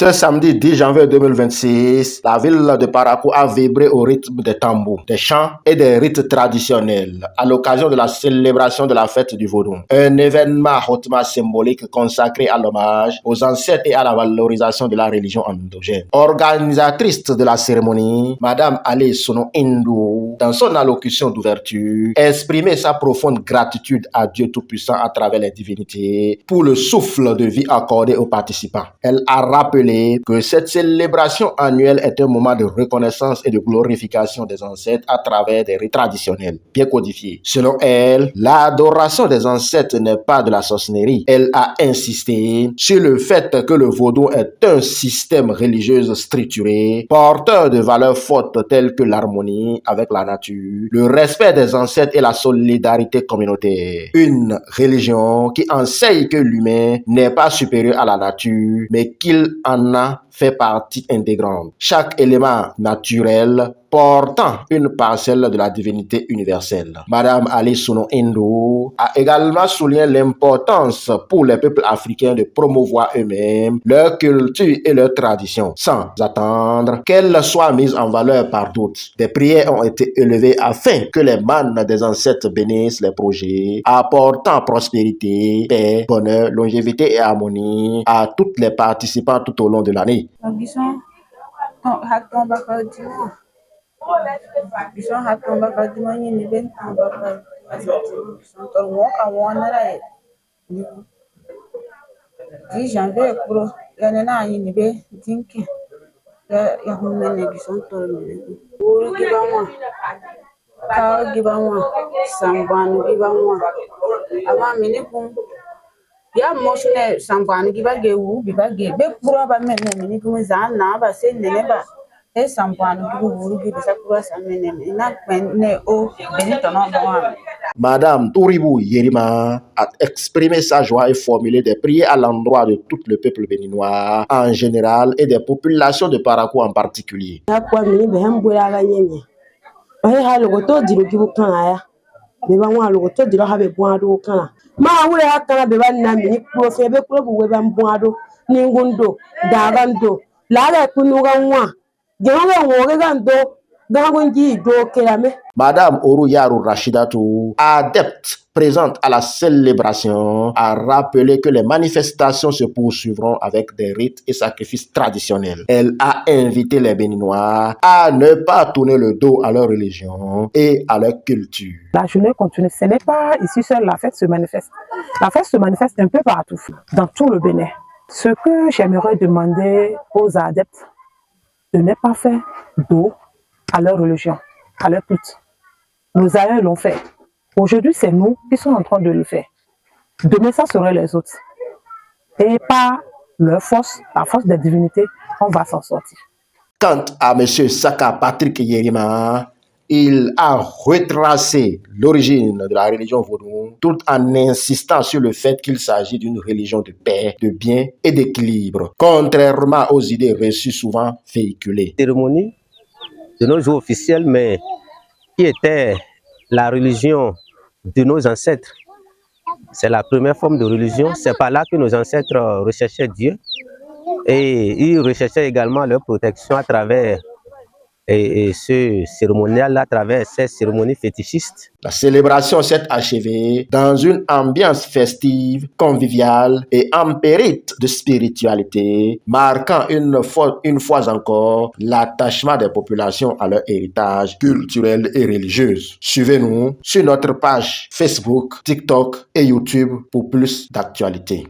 Ce samedi 10 janvier 2026, la ville de Parakou a vibré au rythme des tambours, des chants et des rites traditionnels à l'occasion de la célébration de la fête du Vaudou. Un événement hautement symbolique consacré à l'hommage aux ancêtres et à la valorisation de la religion endogène. Organisatrice de la cérémonie, Madame Ali Sono Indou, dans son allocution d'ouverture, exprimait sa profonde gratitude à Dieu Tout-Puissant à travers les divinités pour le souffle de vie accordé aux participants. Elle a rappelé que cette célébration annuelle est un moment de reconnaissance et de glorification des ancêtres à travers des rites traditionnels bien codifiés. Selon elle, l'adoration des ancêtres n'est pas de la sorcellerie. Elle a insisté sur le fait que le vaudou est un système religieux structuré, porteur de valeurs fortes telles que l'harmonie avec la nature, le respect des ancêtres et la solidarité communautaire. Une religion qui enseigne que l'humain n'est pas supérieur à la nature, mais qu'il en a fait partie intégrante. Chaque élément naturel portant une parcelle de la divinité universelle. Madame Ali Sono Indou a également souligné l'importance pour les peuples africains de promouvoir eux-mêmes leur culture et leurs traditions, sans attendre qu'elles soient mises en valeur par d'autres. Des prières ont été élevées afin que les mânes des ancêtres bénissent les projets, apportant prospérité, paix, bonheur, longévité et harmonie à toutes les participants tout au long de l'année. Bison hatomba kadima nyini ben tamba ka santor woka wonara e 10 janvier pro yanena nyini be dinki ya humene bison tor mene uru gibanwa ka gibanwa sambanu gibanwa ama mini kun ya mosune sambanu gibage wu bibage be pro ba mene mini kun za na ba se nene ba Madame Touribou Yerima a exprimé sa joie et formulé des prières à l'endroit de tout le peuple béninois en général et des populations de Parakou en particulier. Madame Oru Yarou Rachidatou, adepte présente à la célébration, a rappelé que les manifestations se poursuivront avec des rites et sacrifices traditionnels. Elle a invité les Béninois à ne pas tourner le dos à leur religion et à leur culture. La journée continue. Ce n'est pas ici seule la fête se manifeste. La fête se manifeste un peu partout, dans tout le Bénin. Ce que j'aimerais demander aux adeptes, de ne pas faire dos à leur religion, à leur culte. Nos aïeux l'ont fait. Aujourd'hui, c'est nous qui sommes en train de le faire. Demain, ça seraient les autres. Et par leur force, la force des divinités, on va s'en sortir. Quant à M. Saka Patrick Yerima, il a retracé l'origine de la religion vaudou tout en insistant sur le fait qu'il s'agit d'une religion de paix, de bien et d'équilibre, contrairement aux idées reçues souvent véhiculées. Cérémonie de nos jours officiels, mais qui était la religion de nos ancêtres. C'est la première forme de religion. C'est par là que nos ancêtres recherchaient Dieu et ils recherchaient également leur protection à travers ce cérémonial à travers ces cérémonies fétichistes. La célébration s'est achevée dans une ambiance festive, conviviale et empirique de spiritualité, marquant une fois encore l'attachement des populations à leur héritage culturel et religieux. Suivez-nous sur notre page Facebook, TikTok et YouTube pour plus d'actualités.